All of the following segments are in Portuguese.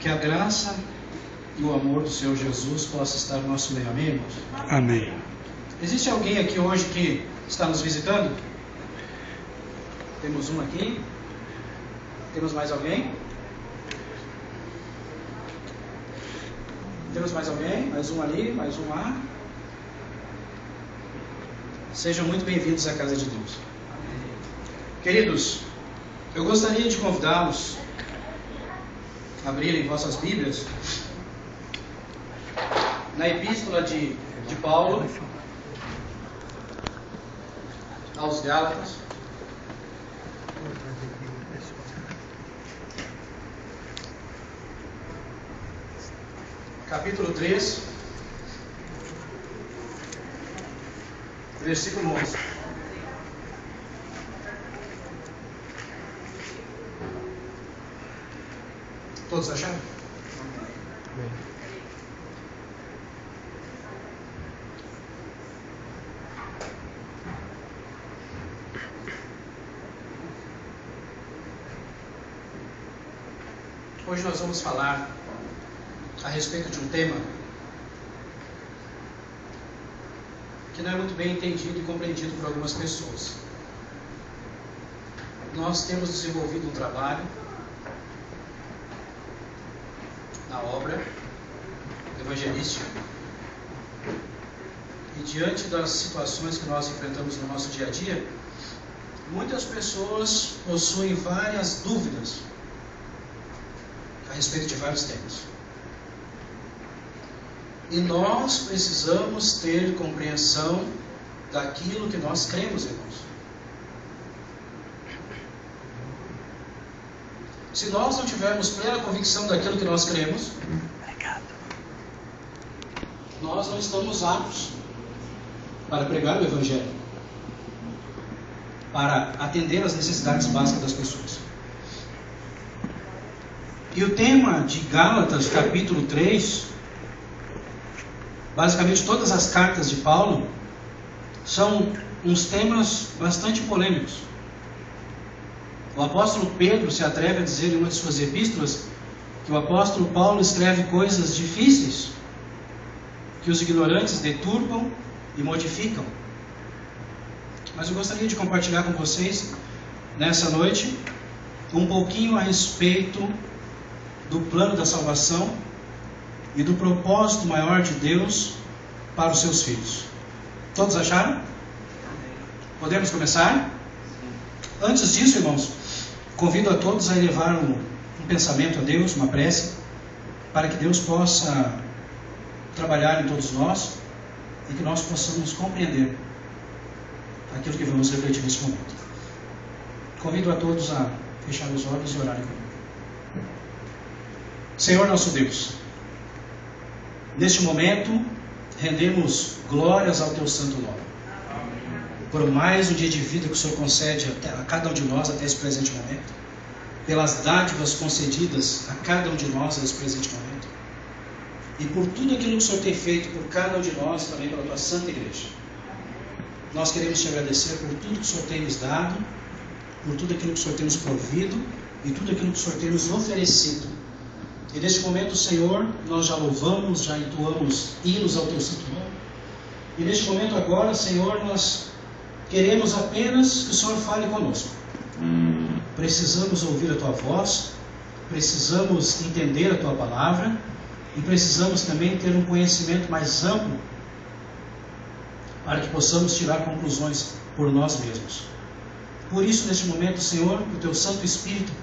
Que a graça e o amor do Senhor Jesus possa estar no nosso meio, amém, irmãos? Amém. Existe alguém aqui hoje que está nos visitando? Temos um aqui. Temos mais alguém? Temos mais alguém? Mais um ali, mais um lá. Sejam muito bem-vindos à casa de Deus. Queridos, eu gostaria de convidá-los a abrirem vossas Bíblias na Epístola de Paulo aos Gálatas, capítulo 3, versículo 11. Todos acharam? Hoje nós vamos falar a respeito de um tema que não é muito bem entendido e compreendido por algumas pessoas. Nós temos desenvolvido um trabalho na obra evangelística e diante das situações que nós enfrentamos no nosso dia a dia, muitas pessoas possuem várias dúvidas a respeito de vários temas. E nós precisamos ter compreensão daquilo que nós cremos, irmãos. Se nós não tivermos plena convicção daquilo que nós cremos, nós não estamos aptos para pregar o Evangelho, para atender às necessidades básicas das pessoas. E o tema de Gálatas, capítulo 3, basicamente todas as cartas de Paulo, são uns temas bastante polêmicos. O apóstolo Pedro se atreve a dizer em uma de suas epístolas que o apóstolo Paulo escreve coisas difíceis que os ignorantes deturpam e modificam. Mas eu gostaria de compartilhar com vocês nessa noite um pouquinho a respeito do plano da salvação e do propósito maior de Deus para os seus filhos. Todos acharam? Podemos começar? Antes disso, irmãos, convido a todos a elevar um pensamento a Deus, uma prece, para que Deus possa trabalhar em todos nós e que nós possamos compreender aquilo que vamos refletir nesse momento. Convido a todos a fechar os olhos e orarem comigo. Senhor nosso Deus, neste momento rendemos glórias ao Teu santo nome, por mais um dia de vida que o Senhor concede a cada um de nós até esse presente momento, pelas dádivas concedidas a cada um de nós nesse presente momento, e por tudo aquilo que o Senhor tem feito por cada um de nós, também pela Tua santa igreja. Nós queremos Te agradecer por tudo que o Senhor tem nos dado, por tudo aquilo que o Senhor tem nos provido e tudo aquilo que o Senhor tem nos oferecido. E neste momento, Senhor, nós já louvamos, já entoamos hinos ao Teu santo nome. E neste momento agora, Senhor, nós queremos apenas que o Senhor fale conosco. Precisamos ouvir a Tua voz, precisamos entender a Tua palavra e precisamos também ter um conhecimento mais amplo para que possamos tirar conclusões por nós mesmos. Por isso, neste momento, Senhor, que o Teu Santo Espírito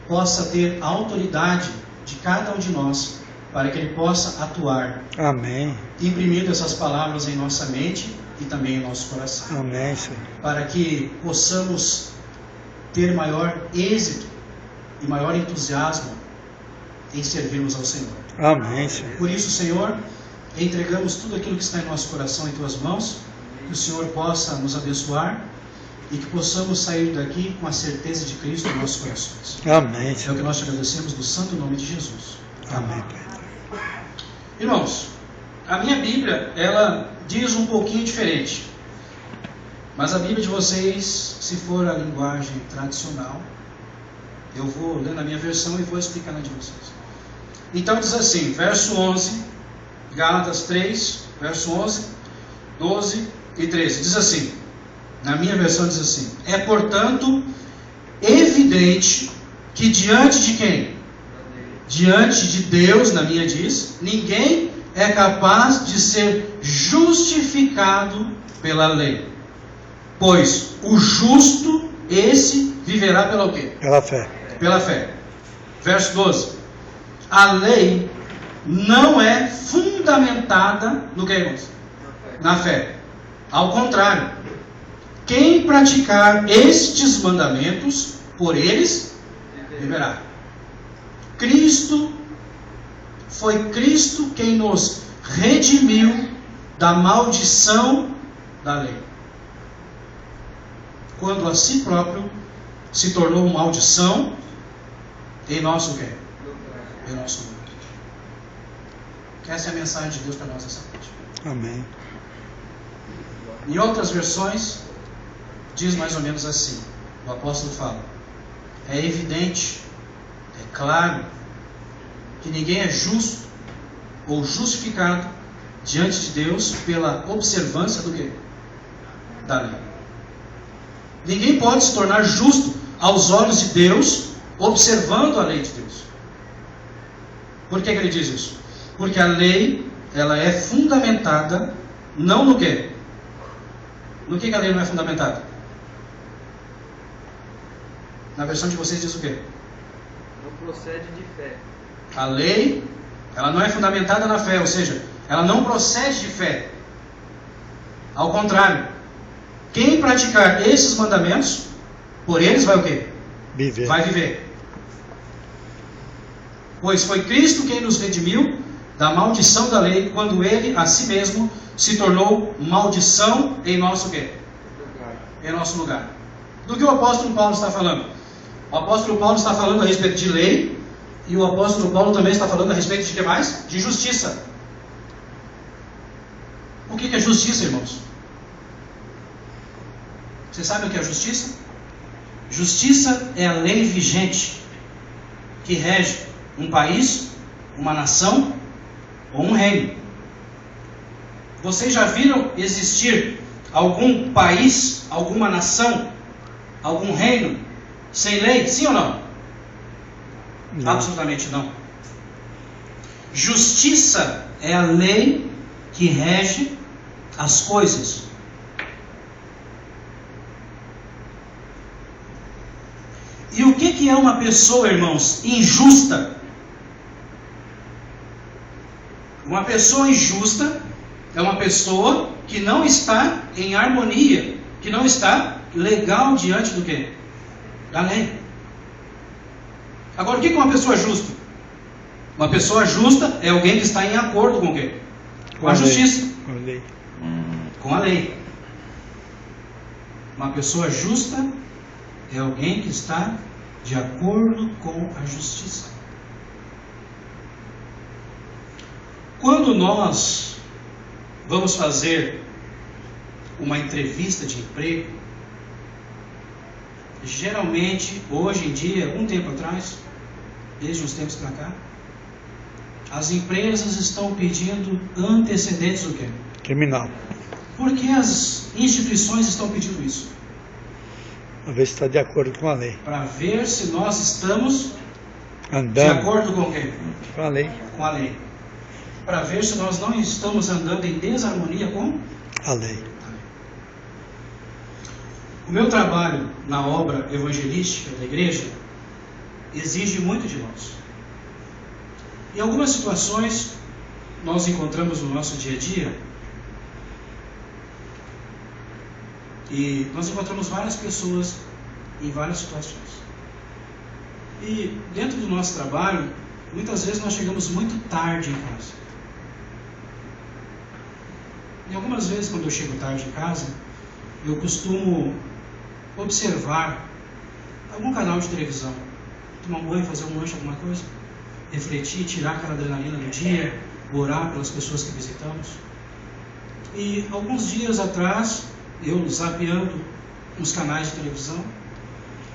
possa ter a autoridade de cada um de nós, para que Ele possa atuar. Amém. Imprimindo essas palavras em nossa mente e também em nosso coração. Amém, Senhor. Para que possamos ter maior êxito e maior entusiasmo em servirmos ao Senhor. Amém, Senhor. Por isso, Senhor, entregamos tudo aquilo que está em nosso coração em Tuas mãos, que o Senhor possa nos abençoar e que possamos sair daqui com a certeza de Cristo em nossos corações. Amém, É o Senhor. que nós te agradecemos no santo nome de Jesus. Amém, Pai. Irmãos, a minha Bíblia, ela diz um pouquinho diferente. Mas a Bíblia de vocês, se for a linguagem tradicional, eu vou ler na minha versão e vou explicar na de vocês. Então diz assim, verso 11, Gálatas 3, verso 11, 12 e 13. Diz assim, na minha versão diz assim: é portanto evidente que diante de quem? Diante de Deus, na minha diz, ninguém é capaz de ser justificado pela lei. Pois o justo, esse viverá pela o quê? Pela fé. Pela fé. Verso 12. A lei não é fundamentada no que, irmãos? Na fé. Ao contrário, quem praticar estes mandamentos, por eles viverá. Foi Cristo quem nos redimiu da maldição da lei, quando a si próprio se tornou maldição em nosso quê? Em nosso mundo. Essa é a mensagem de Deus para nós essa noite. Amém. Em outras versões, diz mais ou menos assim, o apóstolo fala: é evidente, é claro, que ninguém é justo ou justificado diante de Deus pela observância do quê? Da lei. Ninguém pode se tornar justo aos olhos de Deus observando a lei de Deus. Por que ele diz isso? Porque a lei, ela é fundamentada não no quê? No que a lei não é fundamentada? Na versão de vocês diz o quê? Não procede de fé. A lei, ela não é fundamentada na fé, ou seja, ela não procede de fé. Ao contrário, quem praticar esses mandamentos, por eles vai o quê? Viver. Vai viver. Pois foi Cristo quem nos redimiu da maldição da lei, quando Ele, a si mesmo, se tornou maldição em nosso quê? Em nosso lugar. Do que o apóstolo Paulo está falando? O apóstolo Paulo está falando a respeito de lei, e o apóstolo Paulo também está falando a respeito de que mais? De justiça. O que é justiça, irmãos? Vocês sabem o que é justiça? Justiça é a lei vigente que rege um país, uma nação ou um reino. Vocês já viram existir algum país, alguma nação, algum reino sem lei? Sim ou não? Não. Absolutamente não. Justiça é a lei que rege as coisas. E o que é uma pessoa, irmãos, injusta? Uma pessoa injusta é uma pessoa que não está em harmonia, que não está legal diante do quê? Da lei. Agora, o que é uma pessoa justa? Uma pessoa justa é alguém que está em acordo com o quê? Com a justiça. Com a lei. Com a lei. Uma pessoa justa é alguém que está de acordo com a justiça. Quando nós vamos fazer uma entrevista de emprego, geralmente, hoje em dia, algum tempo atrás, desde uns tempos para cá, as empresas estão pedindo antecedentes do quê? Criminal. Por que as instituições estão pedindo isso? Para ver se está de acordo com a lei. Para ver se nós estamos de Andando acordo com o quê? com a lei. Com a lei. Para ver se nós não estamos andando em desarmonia com A lei. o meu trabalho na obra evangelística da igreja exige muito de nós. Em algumas situações nós encontramos no nosso dia a dia, e nós encontramos várias pessoas em várias situações. E dentro do nosso trabalho, muitas vezes nós chegamos muito tarde em casa. E algumas vezes quando eu chego tarde em casa, eu costumo observar algum canal de televisão, tomar um banho, fazer um lanche, alguma coisa, refletir, tirar aquela adrenalina do dia, orar pelas pessoas que visitamos. E alguns dias atrás, eu zapeando uns canais de televisão,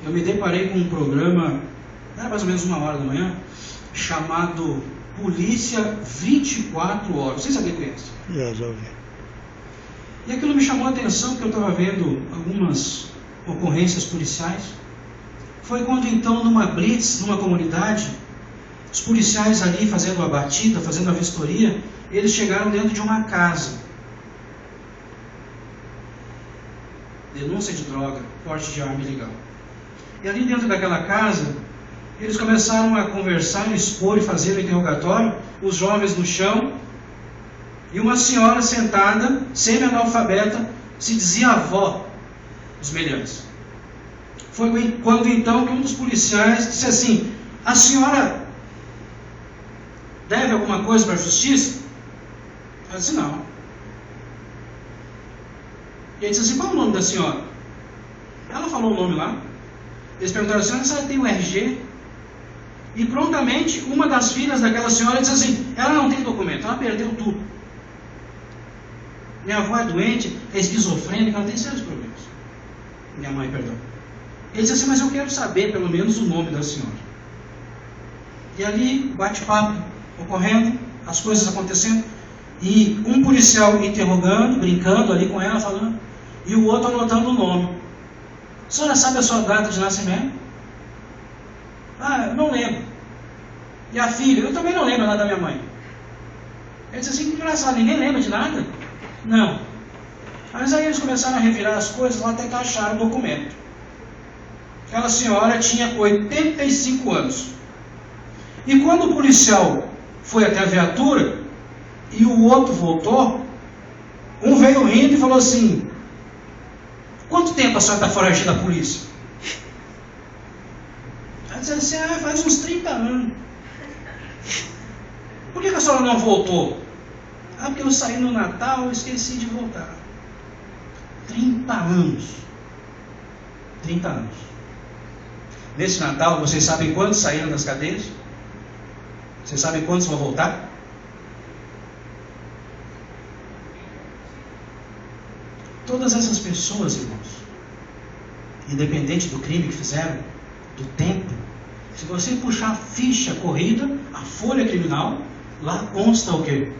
eu me deparei com um programa, era mais ou menos 1h da manhã, chamado polícia 24 horas. Vocês sabem o que é isso? Já ouvi. E aquilo me chamou a atenção, porque eu estava vendo algumas ocorrências policiais. Foi quando então, numa blitz, numa comunidade, os policiais ali fazendo a batida, fazendo a vistoria, eles chegaram dentro de uma casa. Denúncia de droga, porte de arma ilegal. E ali dentro daquela casa, eles começaram a conversar, expor e fazer o interrogatório, os jovens no chão, e uma senhora sentada, semi-analfabeta, se dizia avó dos meliantes. Foi quando então que um dos policiais disse assim: a senhora deve alguma coisa para a justiça? Ela disse: não. E ele disse assim: qual é o nome da senhora? Ela falou o nome lá. Eles perguntaram: a senhora tem o RG? E prontamente uma das filhas daquela senhora disse assim: ela não tem documento, ela perdeu tudo. Minha avó é doente, é esquizofrênica, ela tem sérios problemas. Minha mãe, perdão. Ele disse assim: mas eu quero saber pelo menos o nome da senhora. E ali, bate-papo ocorrendo, as coisas acontecendo, e um policial interrogando, brincando ali com ela, falando, e o outro anotando o nome. A senhora sabe a sua data de nascimento? Ah, eu não lembro. E a filha? Eu também não lembro nada da minha mãe. Ele disse assim: que engraçado, ninguém lembra de nada? Não. Mas aí eles começaram a revirar as coisas lá até que acharam o documento. Aquela senhora tinha 85 anos. E quando o policial foi até a viatura e o outro voltou, um veio rindo e falou assim: quanto tempo a senhora está foragida da polícia? Ela disse assim: ah, faz uns 30 anos. Por que a senhora não voltou? Ah, porque eu saí no Natal e esqueci de voltar. 30 anos. 30 anos. Nesse Natal, vocês sabem quantos saíram das cadeias? Vocês sabem quantos vão voltar? Todas essas pessoas, irmãos, independente do crime que fizeram, do tempo, se você puxar a ficha corrida, a folha criminal, lá consta o quê?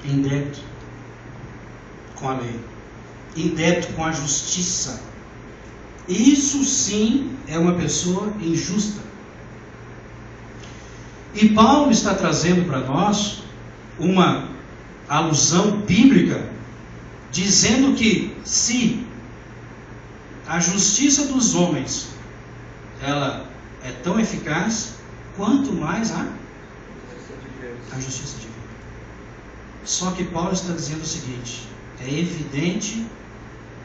Em débito com a lei, em débito com a justiça. Isso sim é uma pessoa injusta. E Paulo está trazendo para nós uma alusão bíblica, dizendo que se a justiça dos homens ela é tão eficaz, quanto mais a justiça divina. Só que Paulo está dizendo o seguinte: é evidente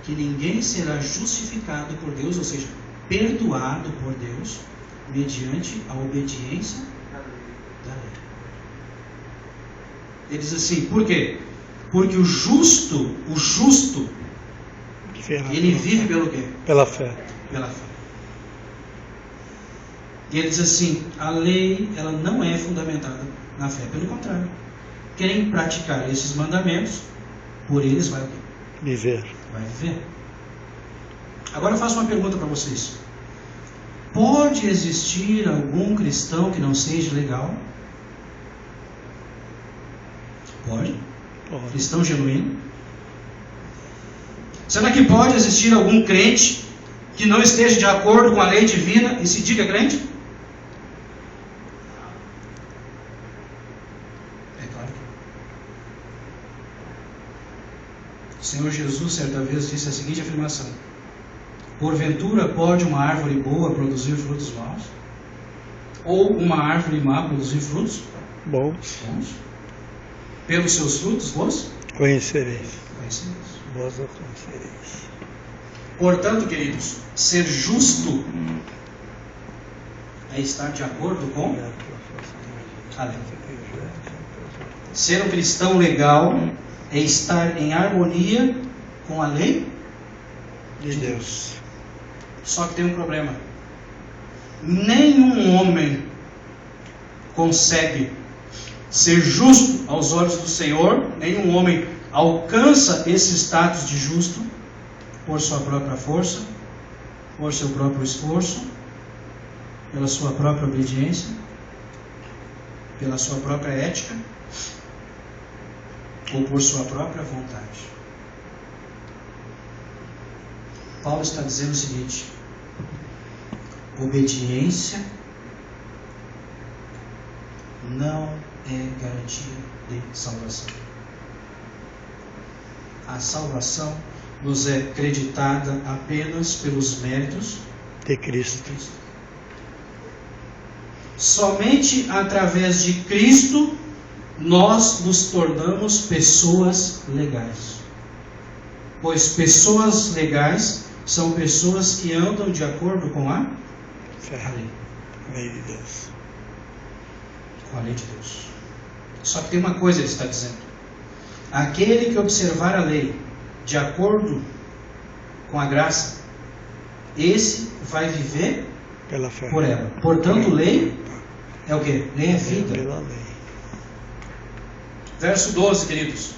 que ninguém será justificado por Deus, ou seja, perdoado por Deus, mediante a obediência da lei. Ele diz assim: por quê? Porque o justo, ele vive pelo quê? Pela fé. Pela fé. E ele diz assim: a lei, ela não é fundamentada na fé. Pelo contrário, quem praticar esses mandamentos, por eles vai o quê? Viver. Vai viver. Agora eu faço uma pergunta para vocês: pode existir algum cristão que não seja legal? Pode? Pode. Cristão genuíno? Será que pode existir algum crente que não esteja de acordo com a lei divina e se diga crente? É claro que não. O Senhor Jesus certa vez disse a seguinte afirmação: porventura pode uma árvore boa produzir frutos maus? Ou uma árvore má produzir frutos Bons. bons? Pelos seus frutos vos Conhecereis. conhecereis. Vós o conhecereis. Portanto, queridos, ser justo é estar de acordo com a lei. Ser um cristão legal é estar em harmonia com a lei De Deus. Só que tem um problema: nenhum homem consegue ser justo aos olhos do Senhor, nenhum homem alcança esse status de justo por sua própria força, por seu próprio esforço, pela sua própria obediência. pela sua própria ética ou por sua própria vontade. Paulo está dizendo o seguinte: obediência não é garantia de salvação. A salvação nos é creditada apenas pelos méritos De Cristo. de Cristo. Somente através de Cristo nós nos tornamos pessoas legais. Pois pessoas legais são pessoas que andam de acordo com a Fé. lei. Lei de Deus. Com a lei de Deus. Só que tem uma coisa, ele está dizendo: aquele que observar a lei de acordo com a graça, esse vai viver Pela fé. por ela. Portanto, lei é o quê? Lei é vida. Pela lei. Verso 12, queridos.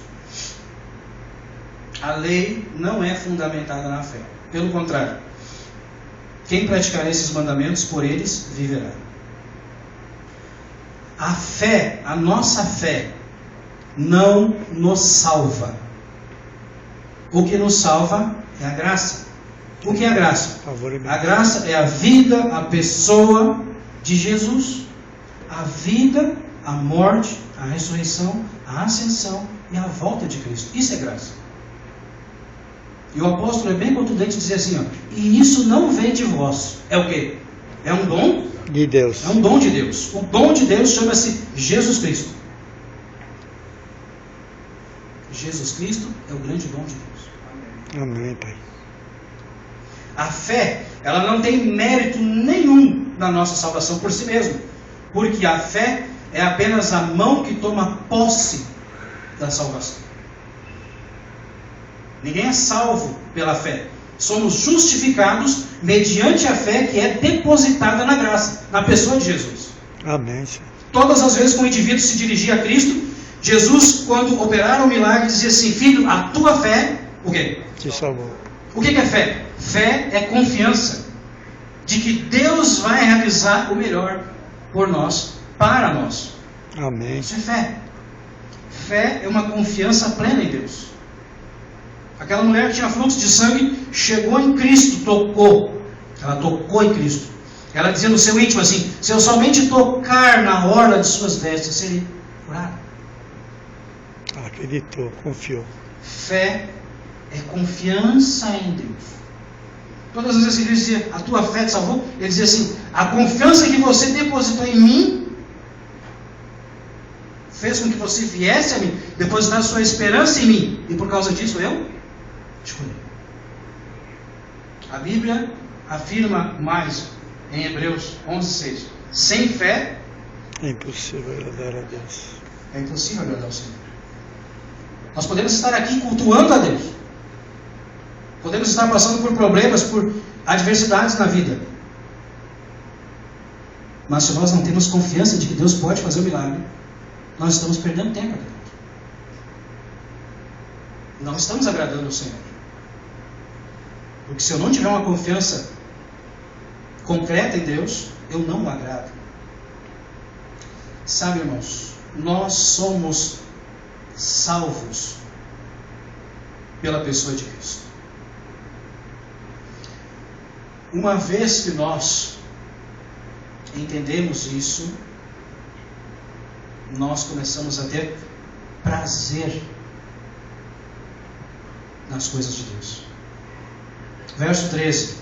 A lei não é fundamentada na fé. Pelo contrário, quem praticar esses mandamentos, por eles viverá. A fé, a nossa fé, não nos salva. O que nos salva é a graça. O que é a graça? Favor e A bênção. graça é a vida, a pessoa de Jesus. A vida, a morte, a ressurreição, a ascensão e a volta de Cristo. Isso é graça. E o apóstolo é bem contundente dizer assim, ó, e isso não vem de vós. É o quê? É um dom? De Deus. É um dom de Deus. O dom de Deus chama-se Jesus Cristo. Jesus Cristo é o grande dom de Deus. Amém, Pai. A fé, ela não tem mérito nenhum na nossa salvação por si mesma. Porque a fé é apenas a mão que toma posse da salvação. Ninguém é salvo pela fé. Somos justificados mediante a fé que é depositada na graça, na pessoa de Jesus. Amém, Senhor. Todas as vezes que o indivíduo se dirigia a Cristo, Jesus, quando operara o milagre, dizia assim: filho, a tua fé, o quê? Te salvou. O que é fé? Fé é confiança de que Deus vai realizar o melhor por nós, para nós. Amém. Isso é fé. Fé é uma confiança plena em Deus. Aquela mulher que tinha fluxo de sangue chegou em Cristo, tocou. Ela tocou em Cristo. Ela dizia no seu íntimo assim: se eu somente tocar na orla de suas vestes, serei curada. Ela acreditou, confiou. Fé é confiança em Deus. Todas as vezes que ele dizia, a tua fé te salvou, ele dizia assim: a confiança que você depositou em mim fez com que você viesse a mim, depositar sua esperança em mim, e por causa disso eu te curei. A Bíblia afirma mais em Hebreus 11:6: sem fé É impossível agradar a Deus. é impossível agradar ao Senhor. Nós podemos estar aqui cultuando a Deus. Podemos estar passando por problemas, por adversidades na vida. Mas se nós não temos confiança de que Deus pode fazer o milagre, nós estamos perdendo tempo. Não estamos agradando ao Senhor. Porque se eu não tiver uma confiança concreta em Deus, eu não o agrado. Sabe, irmãos, nós somos salvos pela pessoa de Cristo. Uma vez que nós entendemos isso, nós começamos a ter prazer nas coisas de Deus. Verso 13: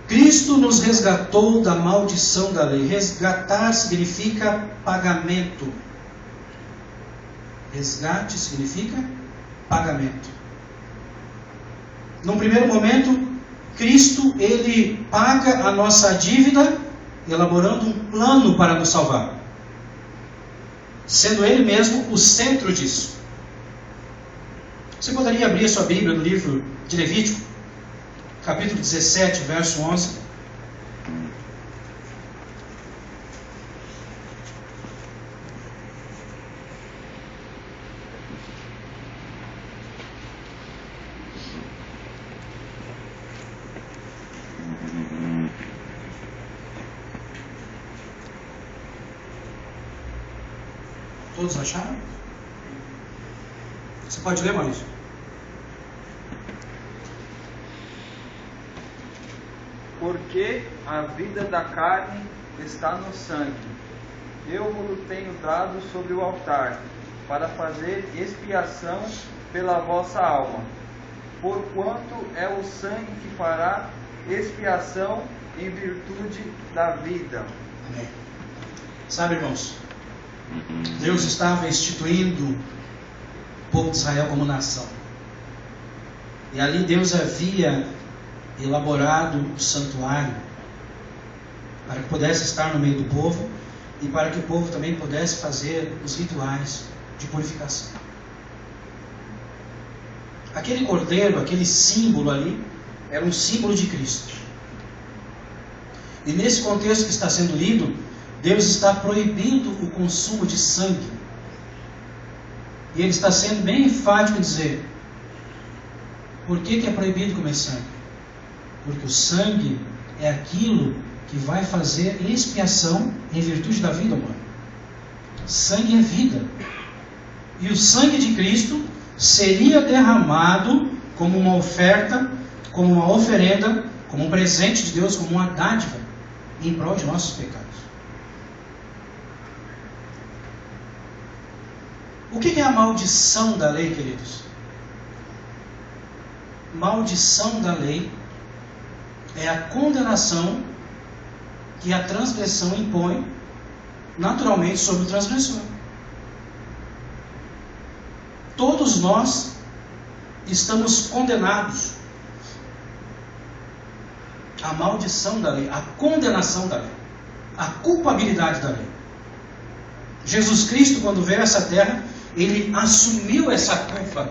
Cristo nos resgatou da maldição da lei. Resgatar significa pagamento. Resgate significa pagamento. Num primeiro momento, Cristo, ele paga a nossa dívida, elaborando um plano para nos salvar, sendo Ele mesmo o centro disso. Você poderia abrir a sua Bíblia no livro de Levítico, capítulo 17, verso 11. Todos acharam? Você pode ler, Maurício? Porque a vida da carne está no sangue. Eu vos tenho dado sobre o altar, para fazer expiação pela vossa alma. Porquanto é o sangue que fará expiação em virtude da vida. Amém. Sabe, irmãos, Deus estava instituindo o povo de Israel como nação. E ali Deus havia elaborado o santuário para que pudesse estar no meio do povo e para que o povo também pudesse fazer os rituais de purificação. Aquele cordeiro, aquele símbolo ali, era um símbolo de Cristo. E nesse contexto que está sendo lido, Deus está proibindo o consumo de sangue. E Ele está sendo bem enfático em dizer: por que é proibido comer sangue? Porque o sangue é aquilo que vai fazer expiação em virtude da vida humana. Sangue é vida. E o sangue de Cristo seria derramado como uma oferta, como uma oferenda, como um presente de Deus, como uma dádiva, em prol de nossos pecados. O que é a maldição da lei, queridos? Maldição da lei é a condenação que a transgressão impõe naturalmente sobre o transgressor. Todos nós estamos condenados à maldição da lei, à condenação da lei, à culpabilidade da lei. Jesus Cristo, quando veio a essa terra, Ele assumiu essa culpa,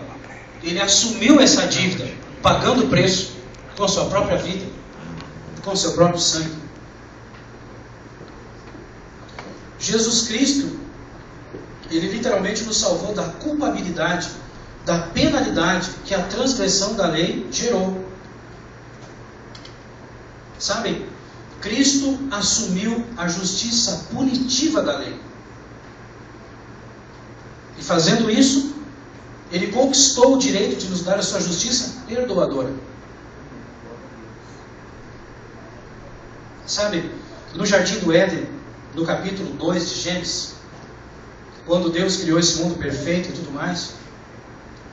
Ele assumiu essa dívida, pagando o preço com a sua própria vida, com o seu próprio sangue. Jesus Cristo, Ele literalmente nos salvou da culpabilidade, da penalidade que a transgressão da lei gerou. Sabem, Cristo assumiu a justiça punitiva da lei. E fazendo isso, Ele conquistou o direito de nos dar a sua justiça perdoadora. Sabe, no Jardim do Éden, no capítulo 2 de Gênesis, quando Deus criou esse mundo perfeito e tudo mais,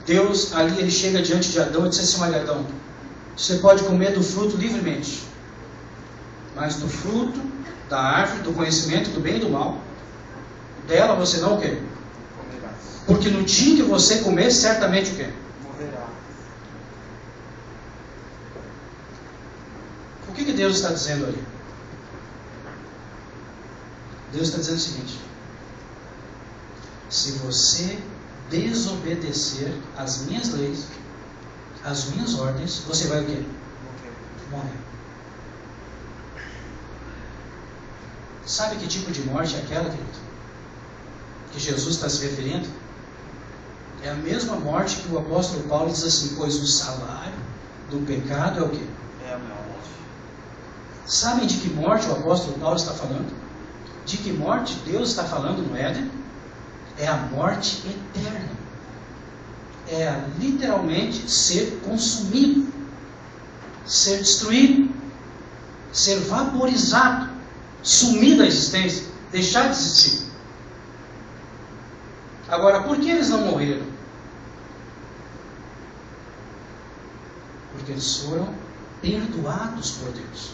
Deus ali, Ele chega diante de Adão e diz assim: olha, Adão, você pode comer do fruto livremente, mas do fruto da árvore do conhecimento do bem e do mal, dela você não o quê? Porque no dia que você comer, certamente o quê? Morrerá. O que Deus está dizendo ali? Deus está dizendo o seguinte: se você desobedecer às minhas leis, às minhas ordens, você vai o quê? Morrer. Sabe que tipo de morte é aquela, querido? Que Jesus está se referindo? É a mesma morte que o apóstolo Paulo diz assim: pois o salário do pecado é o quê? É a morte. Sabem de que morte o apóstolo Paulo está falando? De que morte Deus está falando no Éden? É a morte eterna. É literalmente ser consumido, ser destruído, ser vaporizado, sumir da existência, deixar de existir. Agora, por que eles não morreram? Porque eles foram perdoados por Deus.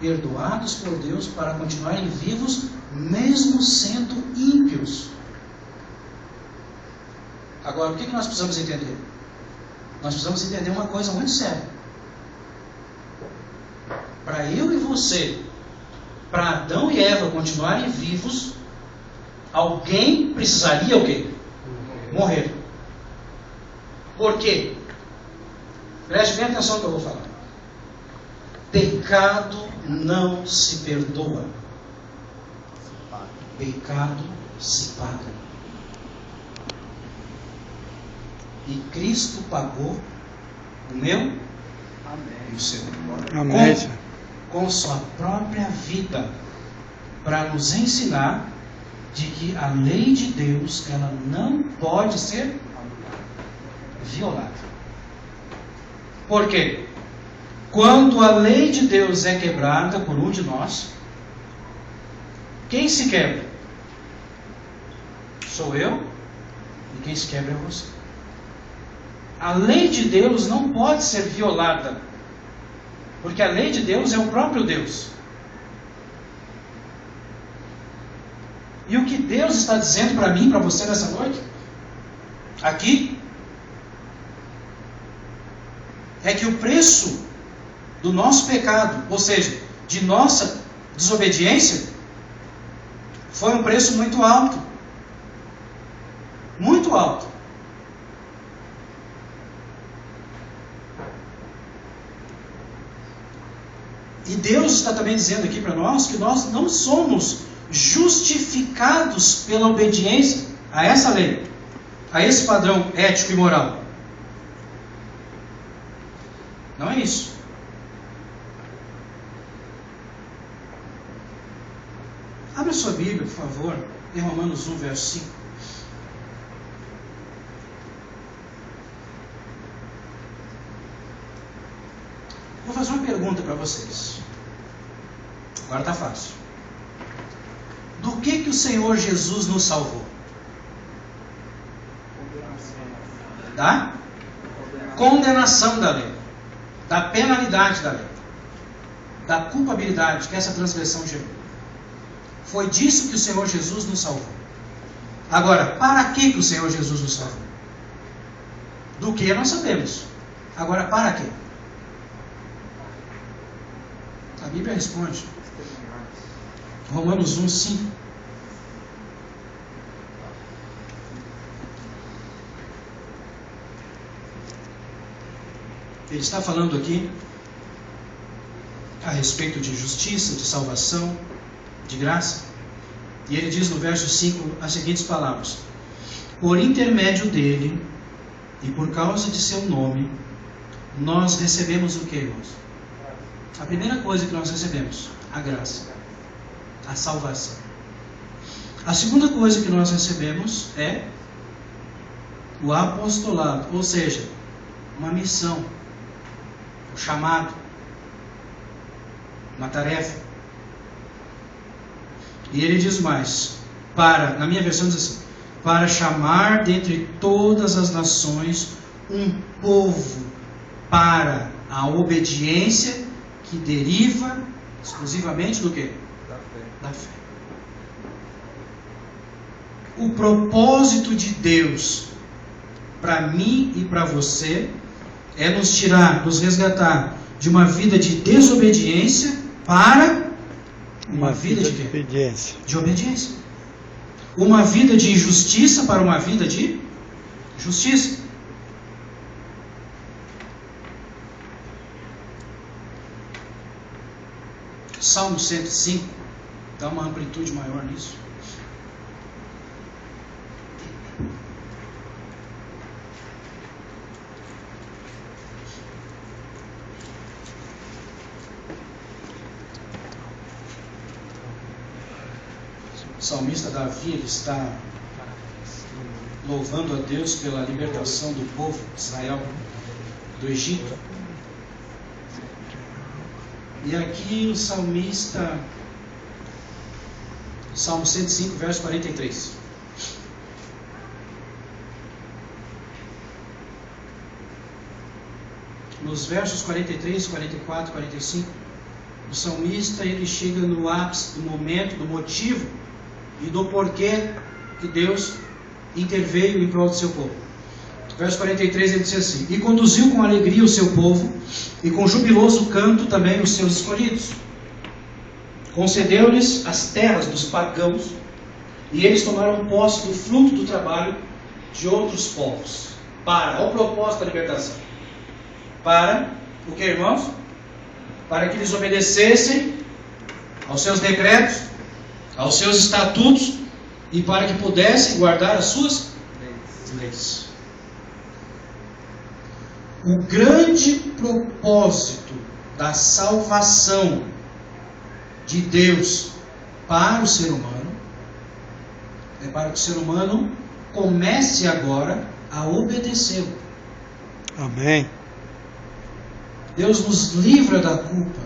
Perdoados por Deus para continuarem vivos, mesmo sendo ímpios. Agora, o que nós precisamos entender? Nós precisamos entender uma coisa muito séria. Para eu e você, para Adão e Eva continuarem vivos, alguém precisaria o quê? Morrer. Por quê? Preste bem atenção no que eu vou falar. Pecado não se perdoa. Pecado se paga. E Cristo pagou o meu e o seu. Amém. Com sua própria vida, para nos ensinar de que a lei de Deus, ela não pode ser violada. Por quê? Quando a lei de Deus é quebrada por um de nós, quem se quebra? Sou eu, e quem se quebra é você. A lei de Deus não pode ser violada, porque a lei de Deus é o próprio Deus. E o que Deus está dizendo para mim, para você nessa noite, aqui, é que o preço do nosso pecado, ou seja, de nossa desobediência, foi um preço muito alto. Muito alto. E Deus está também dizendo aqui para nós que nós não somos justificados pela obediência a essa lei, a esse padrão ético e moral. Não é isso. Abra sua Bíblia, por favor, em Romanos 1, verso 5. Vou fazer uma pergunta para vocês. Agora está fácil. Do que o Senhor Jesus nos salvou? Da condenação da lei, da penalidade da lei, da culpabilidade que essa transgressão gerou. Foi disso que o Senhor Jesus nos salvou. Agora, para que o Senhor Jesus nos salvou? Do que nós sabemos. Agora, para quê? A Bíblia responde. Romanos 1, 5. Ele está falando aqui a respeito de justiça, de salvação, de graça. E ele diz no verso 5 as seguintes palavras: por intermédio dele e por causa de seu nome, nós recebemos o que, irmãos? A primeira coisa que nós recebemos, a graça, a salvação. A segunda coisa que nós recebemos é o apostolado, ou seja, uma missão, um chamado, uma tarefa. E ele diz mais, na minha versão diz assim, para chamar dentre todas as nações um povo para a obediência que deriva exclusivamente do quê? Da fé. O propósito de Deus para mim e para você é nos tirar, nos resgatar de uma vida de desobediência para uma vida de quê? Obediência. De obediência. Uma vida de injustiça para uma vida de justiça. Salmo 105 dá uma amplitude maior nisso. O salmista Davi, ele está louvando a Deus pela libertação do povo de Israel do Egito. E aqui o salmista, Salmo 105, verso 43. Nos versos 43, 44, 45, o salmista ele chega no ápice do momento, do motivo e do porquê que Deus interveio em prol do seu povo. Verso 43 ele diz assim: e conduziu com alegria o seu povo, e com jubiloso canto também os seus escolhidos. Concedeu-lhes as terras dos pagãos, e eles tomaram posse do fruto do trabalho de outros povos. Olha o propósito da libertação. Para o que, irmãos? Para que eles obedecessem aos seus decretos, aos seus estatutos, e para que pudessem guardar as suas leis. O grande propósito da salvação de Deus para o ser humano é para que o ser humano comece agora a obedecê-lo. Amém. Deus nos livra da culpa,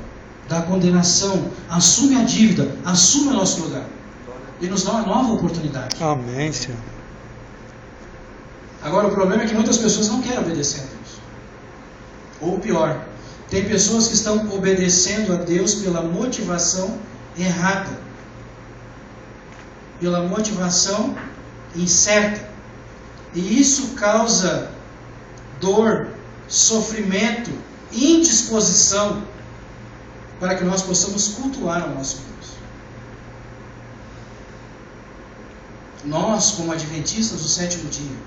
da condenação, assume a dívida, assume o nosso lugar e nos dá uma nova oportunidade. Amém, Senhor. Agora o problema é que muitas pessoas não querem obedecer a Deus. Ou pior, tem pessoas que estão obedecendo a Deus pela motivação errada, pela motivação incerta. E isso causa dor, sofrimento, indisposição para que nós possamos cultuar o nosso Deus. Nós, como adventistas do sétimo dia,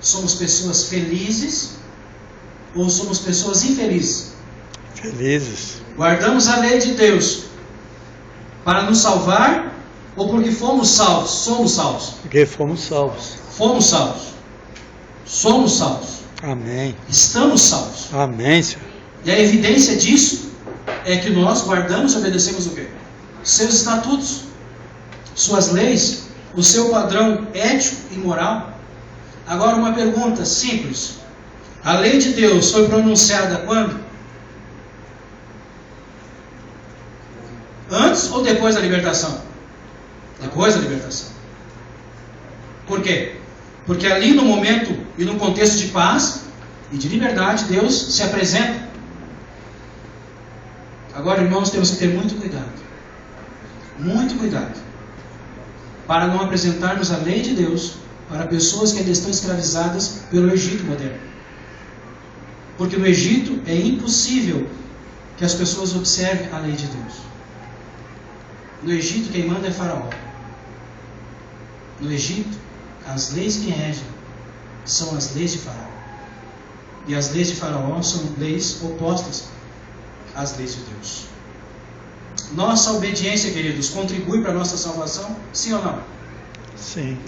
somos pessoas felizes ou somos pessoas infelizes? Felizes. Guardamos a lei de Deus para nos salvar ou porque fomos salvos? Somos salvos. Porque fomos salvos. Fomos salvos. Somos salvos. Amém. Estamos salvos. Amém, Senhor. E a evidência disso é que nós guardamos e obedecemos o quê? Seus estatutos, suas leis, o seu padrão ético e moral. Agora uma pergunta simples. A lei de Deus foi pronunciada quando? Antes ou depois da libertação? Depois da libertação. Por quê? Porque ali no momento e no contexto de paz e de liberdade, Deus se apresenta. Agora, irmãos, temos que ter muito cuidado. Muito cuidado. Para não apresentarmos a lei de Deus para pessoas que ainda estão escravizadas pelo Egito moderno. Porque no Egito é impossível que as pessoas observem a lei de Deus. No Egito quem manda é Faraó. No Egito, as leis que regem são as leis de Faraó. E as leis de Faraó são leis opostas às leis de Deus. Nossa obediência, queridos, contribui para a nossa salvação? Sim ou não? Sim.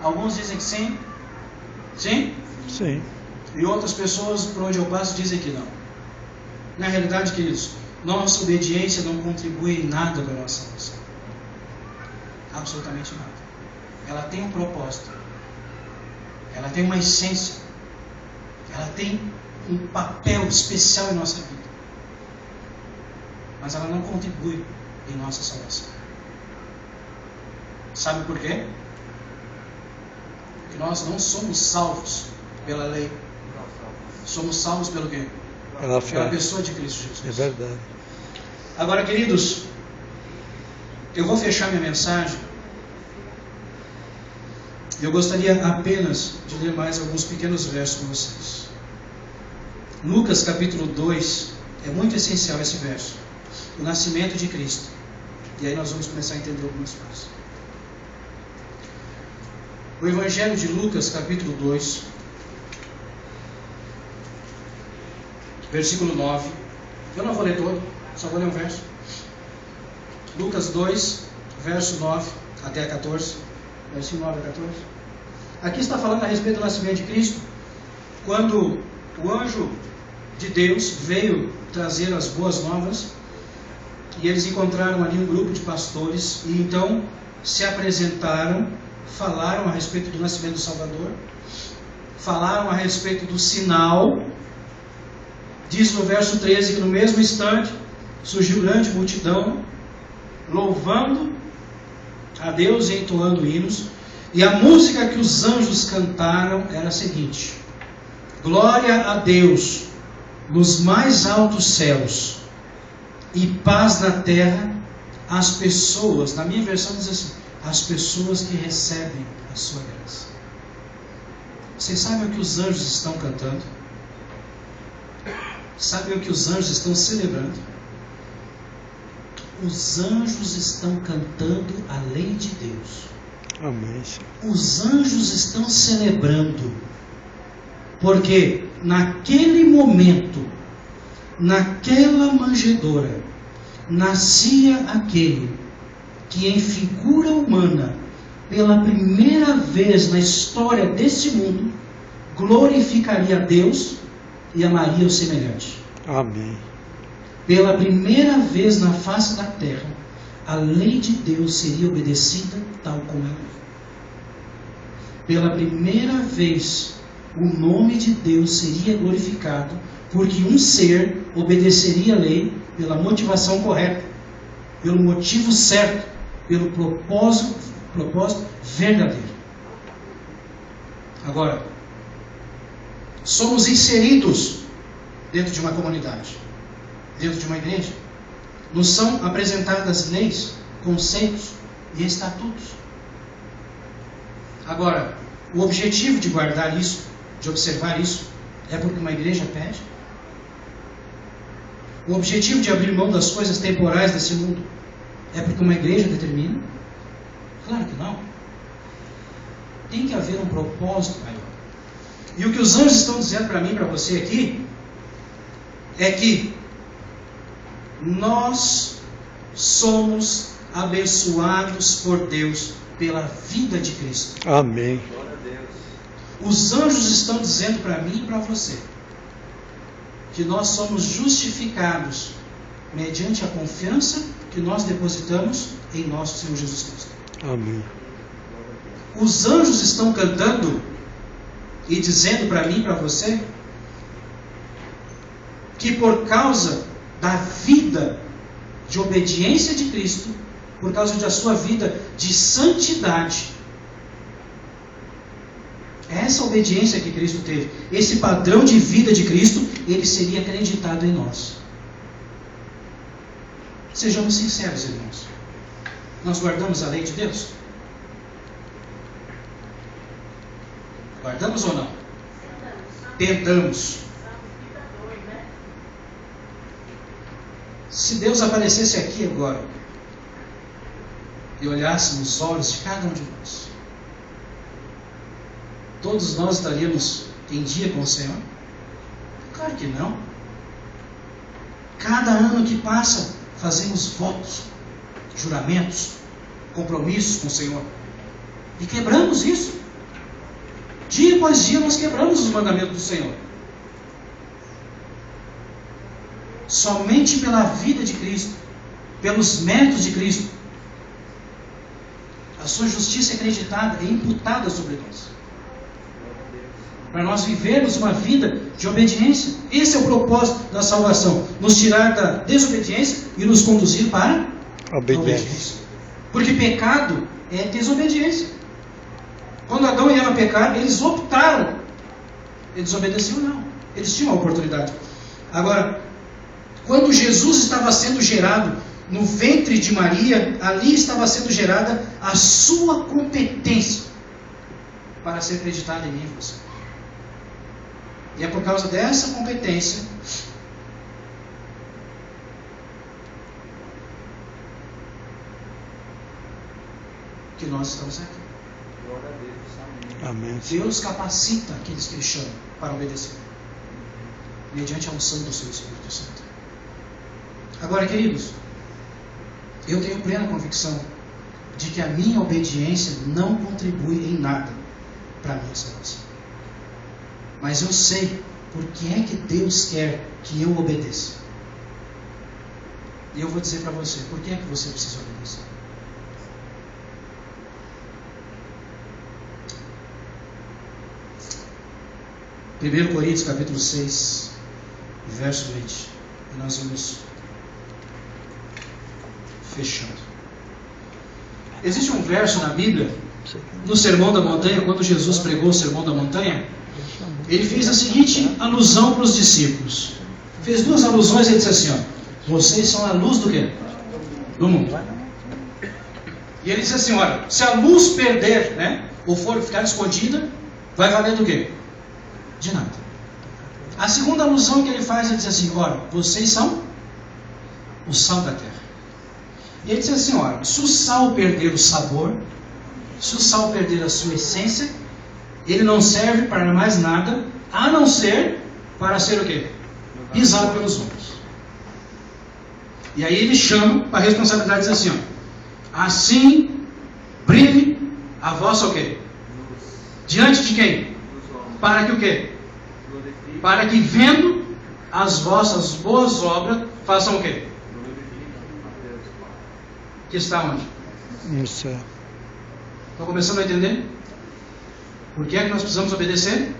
Alguns dizem que sim. Sim? Sim. E outras pessoas, por onde eu passo, dizem que não. Na realidade, queridos, nossa obediência não contribui em nada para a nossa salvação. Absolutamente nada. Ela tem um propósito. Ela tem uma essência. Ela tem um papel especial em nossa vida. Mas ela não contribui em nossa salvação. Sabe por quê? Porque nós não somos salvos pela lei. Somos salvos pelo quê? Pela fé. Pela pessoa de Cristo Jesus. É verdade. Agora, queridos, eu vou fechar minha mensagem. Eu gostaria apenas de ler mais alguns pequenos versos com vocês. Lucas capítulo 2, é muito essencial esse verso. O nascimento de Cristo. E aí nós vamos começar a entender algumas coisas. O Evangelho de Lucas capítulo 2, versículo 9. Eu não vou ler todo, só vou ler um verso. Lucas 2, verso 9 até a 14. Versículo 9 a 14. Aqui está falando a respeito do nascimento de Cristo, quando o anjo de Deus veio trazer as boas novas, e eles encontraram ali um grupo de pastores, e então se apresentaram, falaram a respeito do nascimento do Salvador, falaram a respeito do sinal. Diz no verso 13 que no mesmo instante surgiu grande multidão, louvando a Deus e entoando hinos, e a música que os anjos cantaram era a seguinte: glória a Deus nos mais altos céus e paz na terra às pessoas, na minha versão diz assim, as pessoas que recebem a sua graça. Vocês sabem o que os anjos estão cantando? Sabem o que os anjos estão celebrando? Os anjos estão cantando a lei de Deus. Amém. Os anjos estão celebrando, porque naquele momento, naquela manjedoura, nascia aquele que em figura humana, pela primeira vez na história desse mundo, glorificaria a Deus e amaria o semelhante. Amém. Pela primeira vez na face da terra, a lei de Deus seria obedecida tal como ela é. Pela primeira vez, o nome de Deus seria glorificado, porque um ser obedeceria a lei pela motivação correta, pelo motivo certo, pelo propósito verdadeiro. Agora, somos inseridos dentro de uma comunidade, dentro de uma igreja. Nos são apresentadas leis, conceitos e estatutos. Agora, o objetivo de guardar isso, de observar isso, é porque uma igreja pede? O objetivo de abrir mão das coisas temporais desse mundo é porque uma igreja determina? Claro que não. Tem que haver um propósito maior. E o que os anjos estão dizendo para mim e para você aqui é que nós somos abençoados por Deus pela vida de Cristo. Amém. Os anjos estão dizendo para mim e para você que nós somos justificados mediante a confiança que nós depositamos em nosso Senhor Jesus Cristo. Amém. Os anjos estão cantando e dizendo para mim e para você que por causa da vida de obediência de Cristo, por causa da sua vida de santidade, essa obediência que Cristo teve, esse padrão de vida de Cristo, ele seria acreditado em nós. Sejamos sinceros, irmãos. Nós guardamos a lei de Deus? Guardamos ou não? Tentamos. Se Deus aparecesse aqui agora e olhasse nos olhos de cada um de nós, todos nós estaríamos em dia com o Senhor? Claro que não. Cada ano que passa, fazemos votos, juramentos, compromissos com o Senhor. E quebramos isso. Dia após dia nós quebramos os mandamentos do Senhor. Somente pela vida de Cristo, pelos méritos de Cristo, a sua justiça é acreditada, é imputada sobre nós. Para nós vivermos uma vida de obediência. Esse é o propósito da salvação. Nos tirar da desobediência e nos conduzir para a obediência. Porque pecado é desobediência. Quando Adão e Eva pecaram, eles optaram. Eles obedeciam? Não. Eles tinham a oportunidade. Agora, quando Jesus estava sendo gerado no ventre de Maria, ali estava sendo gerada a sua competência para ser acreditada em mim e você. E é por causa dessa competência que nós estamos aqui. Glória a Deus. Amém. Amém. Deus capacita aqueles que Ele chama para obedecer, mediante a unção do seu Espírito Santo. Agora, queridos, eu tenho plena convicção de que a minha obediência não contribui em nada para a minha salvação. Mas eu sei por que é que Deus quer que eu obedeça. E eu vou dizer para você, por que é que você precisa obedecer? Primeiro Coríntios capítulo 6, verso 20. E nós vamos fechando. Existe um verso na Bíblia, no Sermão da Montanha, quando Jesus pregou o Sermão da Montanha, ele fez a seguinte alusão para os discípulos. Fez duas alusões, ele disse assim, ó, vocês são a luz do quê? Do mundo. E ele disse assim, olha, se a luz perder, né, ou for ficar escondida, vai valer do quê? De nada. A segunda alusão que ele faz, ele diz assim, olha, vocês são o sal da terra. E ele diz assim, olha, se o sal perder o sabor, se o sal perder a sua essência, ele não serve para mais nada, a não ser para ser o quê? Pisado pelos homens. E aí ele chama para a responsabilidade e diz assim, ó, assim brilhe a vossa o quê? Diante de quem? Para que o quê? Para que vendo as vossas boas obras, façam o quê? que está onde? No céu. Estão começando a entender? Por que é que nós precisamos obedecer?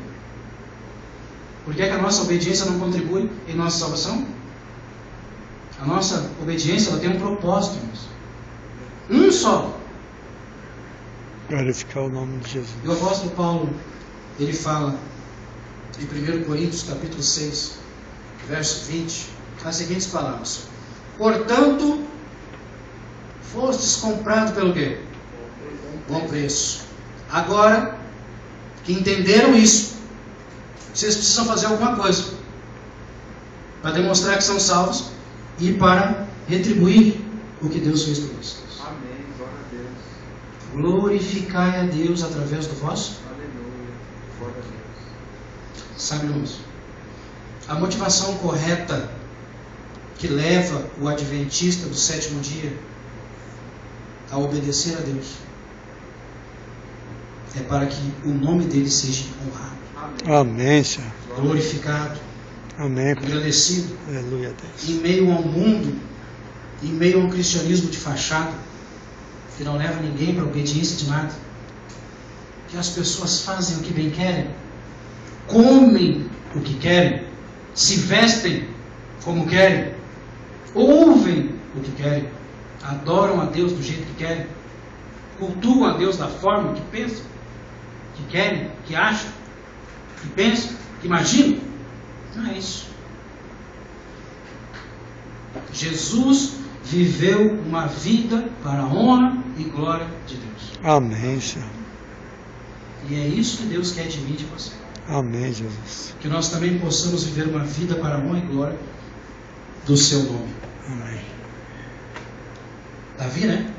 Por que é que a nossa obediência não contribui em nossa salvação? A nossa obediência ela tem um propósito, irmãos. Um só. Glorificar o nome de Jesus. E o apóstolo Paulo, ele fala em 1 Coríntios capítulo 6, verso 20, as seguintes palavras: portanto, fostes comprado pelo quê? Bom preço. Agora que entenderam isso, vocês precisam fazer alguma coisa para demonstrar que são salvos e para retribuir o que Deus fez por vocês. Amém. Glória a Deus. Glorificai a Deus através do vosso. Aleluia. Glória a Deus. Sabe, irmãos, a motivação correta que leva o adventista do sétimo dia a obedecer a Deus é para que o nome dele seja honrado, Amém, Senhor. glorificado, Amém. agradecido. Aleluia, Deus. Em meio ao mundo, em meio a um cristianismo de fachada, que não leva ninguém para a obediência de nada, que as pessoas fazem o que bem querem, comem o que querem, se vestem como querem, ouvem o que querem, adoram a Deus do jeito que querem, cultuam a Deus da forma que pensam, que querem, que acham, que pensam, que imaginam. Não é isso. Jesus viveu uma vida para a honra e glória de Deus. Amém, Senhor. E é isso que Deus quer de mim e de você. Amém, Jesus. Que nós também possamos viver uma vida para a honra e glória do seu nome. Amém. Davi, né?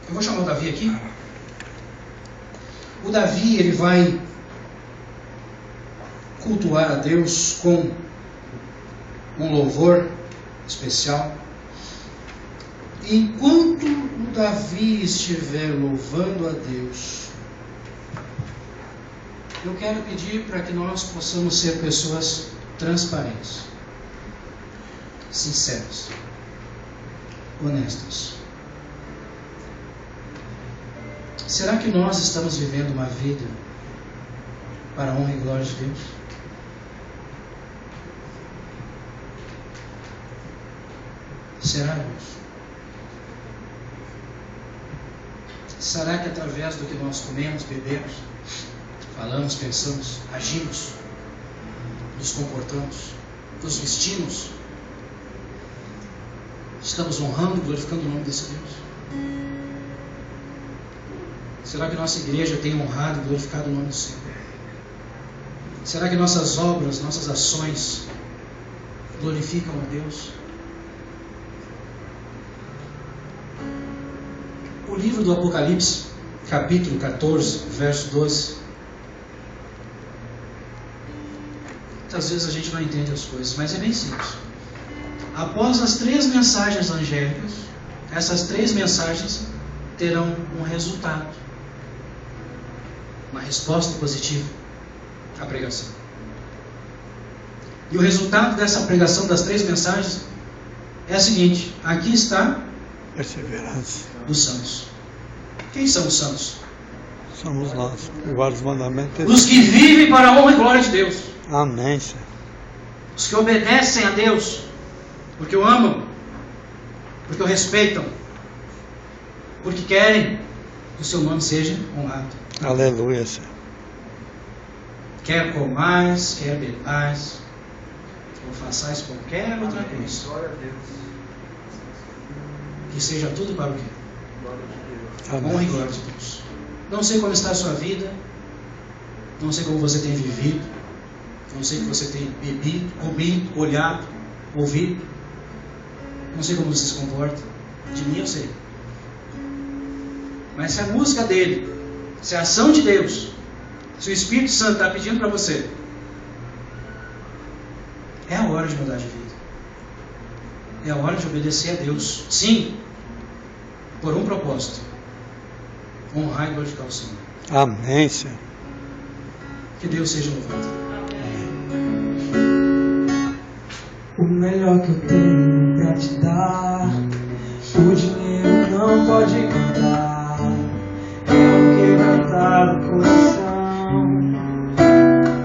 Eu vou chamar o Davi aqui. O Davi, ele vai cultuar a Deus com um louvor especial. E enquanto o Davi estiver louvando a Deus, eu quero pedir para que nós possamos ser pessoas transparentes, sinceras, honestas. Será que nós estamos vivendo uma vida para a honra e glória de Deus? Será, irmãos? Será que através do que nós comemos, bebemos, falamos, pensamos, agimos, nos comportamos, nos vestimos, estamos honrando e glorificando o nome desse Deus? Será que nossa igreja tem honrado e glorificado o nome do Senhor? Será que nossas obras, nossas ações glorificam a Deus? O livro do Apocalipse, capítulo 14, verso 12. Muitas vezes a gente não entende as coisas, mas é bem simples. Após as 3 mensagens angélicas, essas 3 mensagens terão um resultado, uma resposta positiva à pregação. E o resultado dessa pregação das 3 mensagens é a seguinte: aqui está Perseverança. os santos. Quem são os santos? Somos nós. Guarda os mandamentos. Os que vivem para a honra e glória de Deus. Amém, Senhor. Os que obedecem a Deus, porque o amam, porque o respeitam, porque querem que o seu nome seja honrado. Aleluia, Senhor. Quer comais, quer bebais, ou façais qualquer outra coisa, Glória a Deus. que seja tudo para o quê? Glória a Deus. Honra e Amém. glória de Deus. Não sei como está a sua vida, não sei como você tem vivido, não sei o que você tem bebido, comido, olhado, ouvido, não sei como você se comporta. De mim eu sei. Mas se a música dele, se a ação de Deus, se o Espírito Santo está pedindo para você, é a hora de mudar de vida. É a hora de obedecer a Deus. Sim, por um propósito: honrar e glorificar o Senhor. Amém, Senhor. Que Deus seja louvado. O melhor que eu tenho pra te dar, o dinheiro não pode cantar, é um quebrantado coração,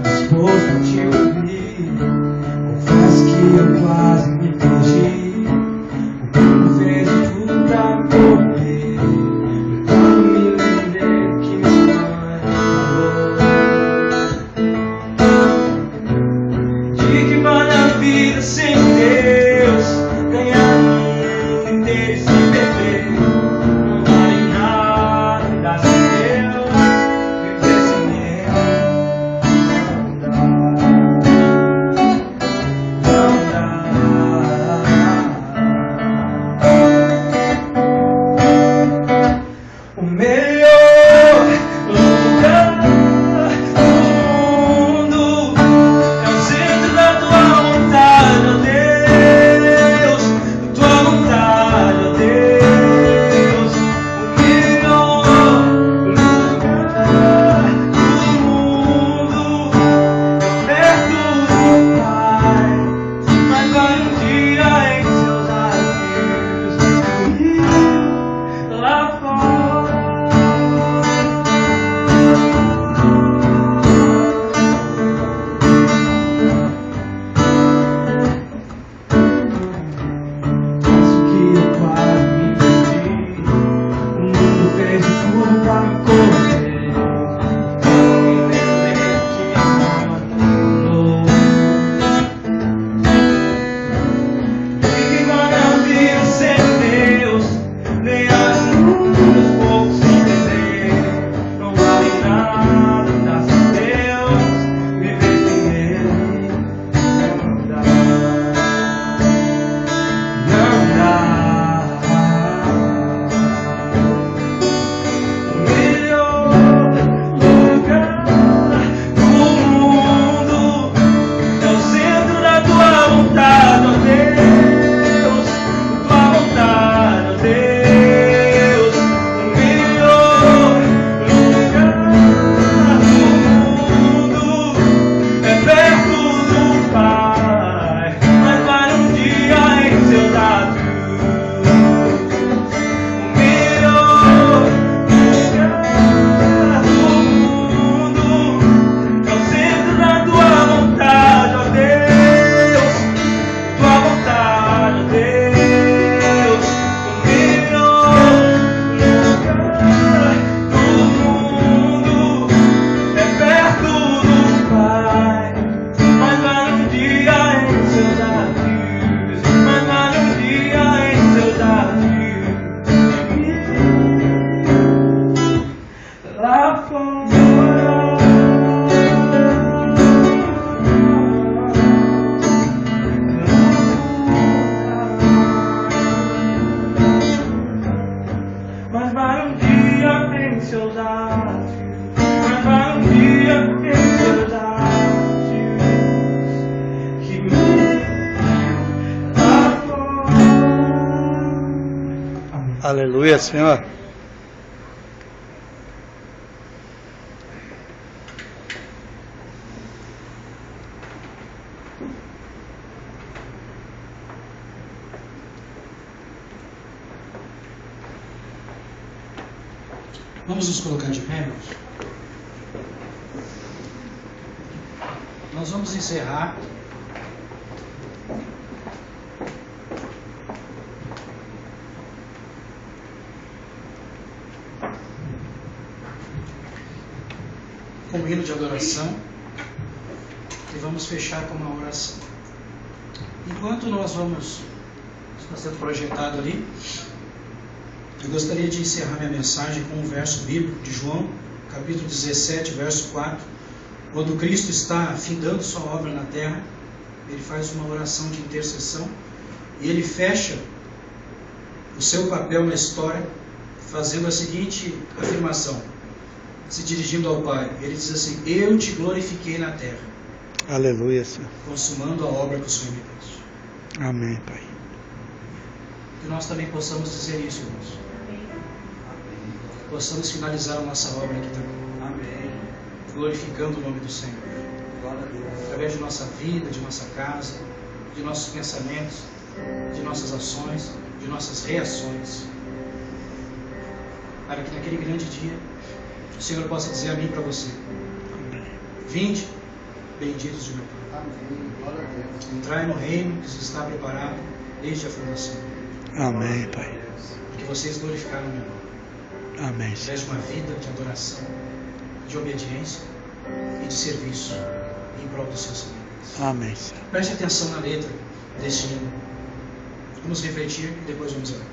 disposto a te ouvir. Confesso que eu quase me perdi, o mundo fez de tudo pra me correr, e quando me lembrei que minha mãe falou, de que vale a vida sem Deus, ganhar o mundo inteiro e se perder, não vale nada, andar sem Deus, viver sem Ele, não dá, não dá. O melhor lugar do mundo é o centro da tua vontade, ó Deus, da tua vontade, ó Deus. O melhor lugar do mundo é perto do Pai, mas vai um dia em seus lábios lá fora. Acho que eu quase me perdi, o mundo fez de tudo pra me correr, eu me lembrei que minha mãe falou, de que vale a vida sem Deus, nem as nuvens poucos sem entender, não vale nada andar sem Deus, viver sem Ele, não dá, não dá. O melhor lugar do mundo é o centro da tua vontade, ó Deus, da tua vontade, ó Deus. O melhor lugar do mundo é perto do Pai, mas vale um dia em seus lábios. O melhor lugar do mundo é o centro da tua vontade, ó Deus, tua vontade, ó Deus. O melhor lugar do mundo é perto do Pai, mas vale um dia em seus lábios, mas vale um dia em seus lábios, lá fora. Mas vale um dia em seus lábios, mas vale um dia em seus lábios, que me lá fora. Amém. Aleluia, Senhor. Vamos nos colocar de pé, irmãos. Nós vamos encerrar com o hino de adoração e vamos fechar com uma oração. Enquanto está sendo projetado ali, eu gostaria de encerrar minha mensagem com um verso bíblico de João, capítulo 17, verso 4. Quando Cristo está findando sua obra na terra, ele faz uma oração de intercessão e ele fecha o seu papel na história fazendo a seguinte afirmação, se dirigindo ao Pai. Ele diz assim: eu te glorifiquei na terra. Aleluia, Senhor. Consumando a obra que o Senhor me deu. Amém, Pai. Que nós também possamos dizer isso, irmãos. Possamos finalizar a nossa obra aqui também. Amém. Glorificando o nome do Senhor. Glória a Deus. Através de nossa vida, de nossa casa, de nossos pensamentos, de nossas ações, de nossas reações. para que naquele grande dia o Senhor possa dizer a mim e para você: vinde, benditos de meu Pai. Amém. Glória a Deus. Entrai no reino que se está preparado desde a fundação, Amém, Pai. porque vocês glorificaram o meu nome, Amém, através Senhor. de uma vida de adoração, de obediência e de serviço em prol dos seus semelhantes. Amém, Senhor. Preste atenção na letra deste hino. Vamos refletir e depois vamos orar.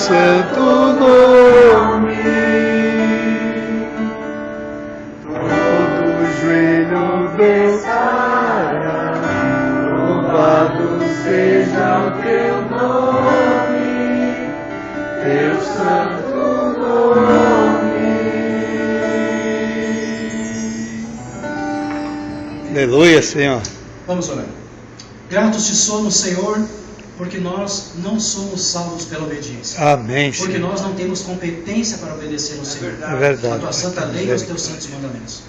santo nome. Todo joelho dobrará, louvado seja o teu nome, teu santo nome. Aleluia, Senhor. Vamos orar. Gratos te somos, Senhor, porque nós não somos salvos pela obediência. Amém, Porque Senhor. nós não temos competência para obedecer ao Senhor. É verdade. A tua santa lei e os teus santos mandamentos.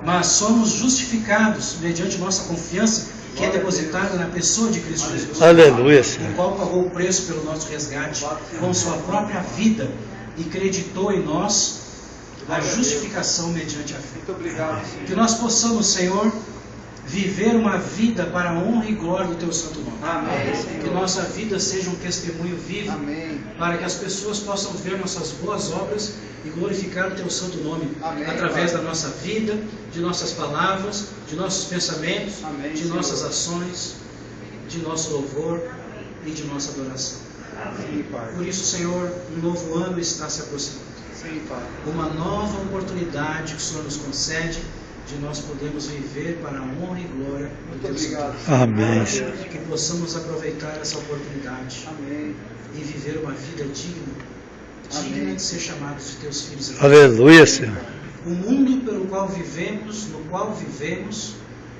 Mas somos justificados mediante nossa confiança que é depositada na pessoa de Cristo Jesus. Aleluia, O Senhor. qual pagou o preço pelo nosso resgate com sua própria vida e creditou em nós a justificação mediante a fé. Muito obrigado, Senhor. Que nós possamos, Senhor, viver uma vida para a honra e glória do teu santo nome. Amém, Que Senhor. nossa vida seja um testemunho vivo Amém. para que as pessoas possam ver nossas boas obras e glorificar o teu santo nome Amém, através Pai. da nossa vida, de nossas palavras, de nossos pensamentos, Amém, de Senhor. nossas ações, de nosso louvor e de nossa adoração. Sim, Pai. Por isso, Senhor, um novo ano está se aproximando. Sim, Pai. Uma nova oportunidade que o Senhor nos concede de nós podermos viver para a honra e glória do Muito teu obrigado. santo nome. Amém, Senhor. Que possamos aproveitar essa oportunidade Amém. e viver uma vida digna Amém. de ser chamados de teus filhos. Aleluia, Senhor. O mundo pelo qual vivemos, no qual vivemos,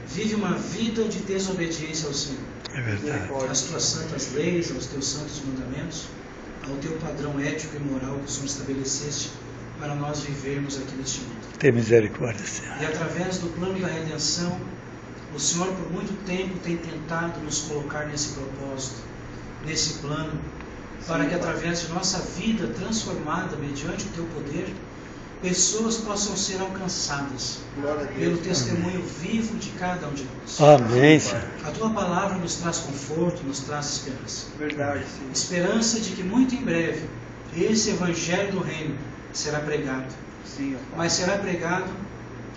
vive uma vida de desobediência ao Senhor, É verdade. às tuas santas leis, aos teus santos mandamentos, ao teu padrão ético e moral que o Senhor estabeleceste para nós vivermos aqui neste mundo. Tem misericórdia, Senhor. E através do plano da redenção, o Senhor por muito tempo tem tentado nos colocar nesse propósito, nesse plano, para que através de nossa vida transformada mediante o teu poder, pessoas possam ser alcançadas Glória a Deus. pelo testemunho vivo de cada um de nós. Amém, Senhor. A tua palavra nos traz conforto, nos traz esperança. Verdade, Senhor. Esperança de que muito em breve esse evangelho do reino será pregado, Sim, ó Pai. mas será pregado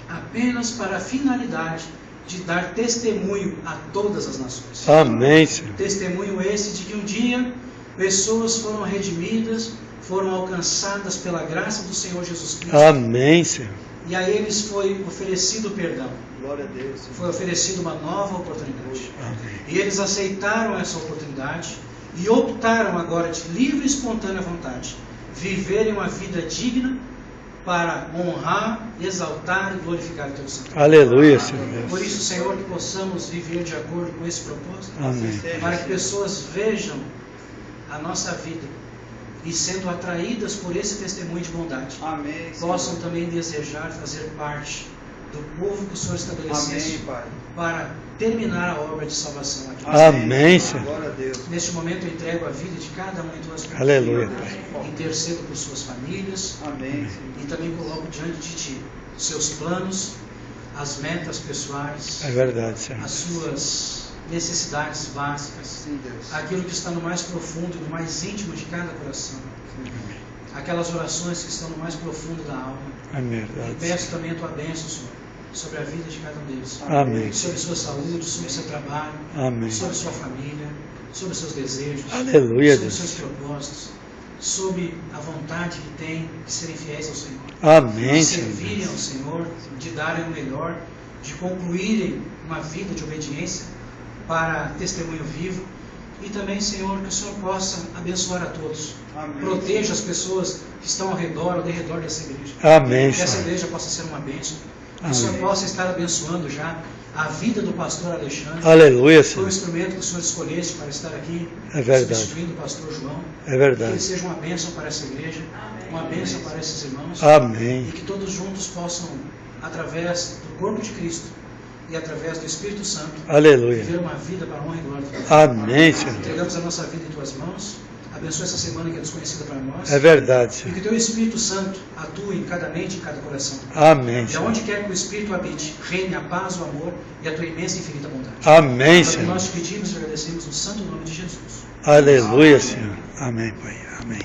apenas para a finalidade de dar testemunho a todas as nações. Amém, Senhor. Testemunho esse de que um dia pessoas foram redimidas, foram alcançadas pela graça do Senhor Jesus Cristo, Amém, Senhor. e a eles foi oferecido perdão, Glória a Deus, Senhor. foi oferecida uma nova oportunidade. Amém. E eles aceitaram essa oportunidade e optaram agora de livre e espontânea vontade viverem uma vida digna para honrar, exaltar e glorificar o teu santo nome. Aleluia, Senhor Por Deus. isso, Senhor, que possamos viver de acordo com esse propósito, Amém. para que pessoas vejam a nossa vida e, sendo atraídas por esse testemunho de bondade, Amém, Senhor. possam também desejar fazer parte do povo que o Senhor estabelecesse Amém, Pai. para terminar a obra de salvação aqui. Amém, Senhor. Glória a Deus. Neste momento eu entrego a vida de cada um em tuas mãos. Aleluia, Pai. Intercedo por suas famílias Amém, Senhor. e também coloco diante de Ti os seus planos, as metas pessoais, É verdade, Senhor. as suas necessidades básicas, Sim, Deus. aquilo que está no mais profundo e no mais íntimo de cada coração, aquelas orações que estão no mais profundo da alma. É E verdade. peço também a Tua bênção, Senhor, sobre a vida de cada um deles. Amém. Sobre sua saúde, sobre seu trabalho, Amém. sobre sua família, sobre seus desejos, Aleluia, sobre seus Deus. propósitos, sobre a vontade que tem de serem fiéis ao Senhor, Amém, de Senhor servirem ao Deus. Senhor, de darem o melhor, de concluírem uma vida de obediência para testemunho vivo. E também, Senhor, que o Senhor possa abençoar a todos. Amém. Proteja as pessoas que estão ao redor dessa igreja. Amém, Que essa Senhor. igreja possa ser uma bênção. Que Amém. o Senhor possa estar abençoando já a vida do pastor Alexandre. Aleluia, Foi o Senhor. instrumento que o Senhor escolheste para estar aqui, É verdade. substituindo o pastor João. É Que ele verdade. seja uma bênção para essa igreja, uma bênção para esses irmãos. Amém. E que todos juntos possam, através do corpo de Cristo e através do Espírito Santo, Aleluia. viver uma vida para a honra e glória de Deus. Amém, Senhor. Entregamos a nossa vida em Tuas mãos. Abençoa essa semana que é desconhecida para nós. É verdade, E Senhor. que o Teu Espírito Santo atue em cada mente e em cada coração. Amém, De Senhor. onde quer que o Espírito habite, reine a paz, o amor e a Tua imensa e infinita bondade. Amém, É o que Senhor. nós te pedimos e agradecemos no santo nome de Jesus. Aleluia, Senhor. Amém, Pai. Amém.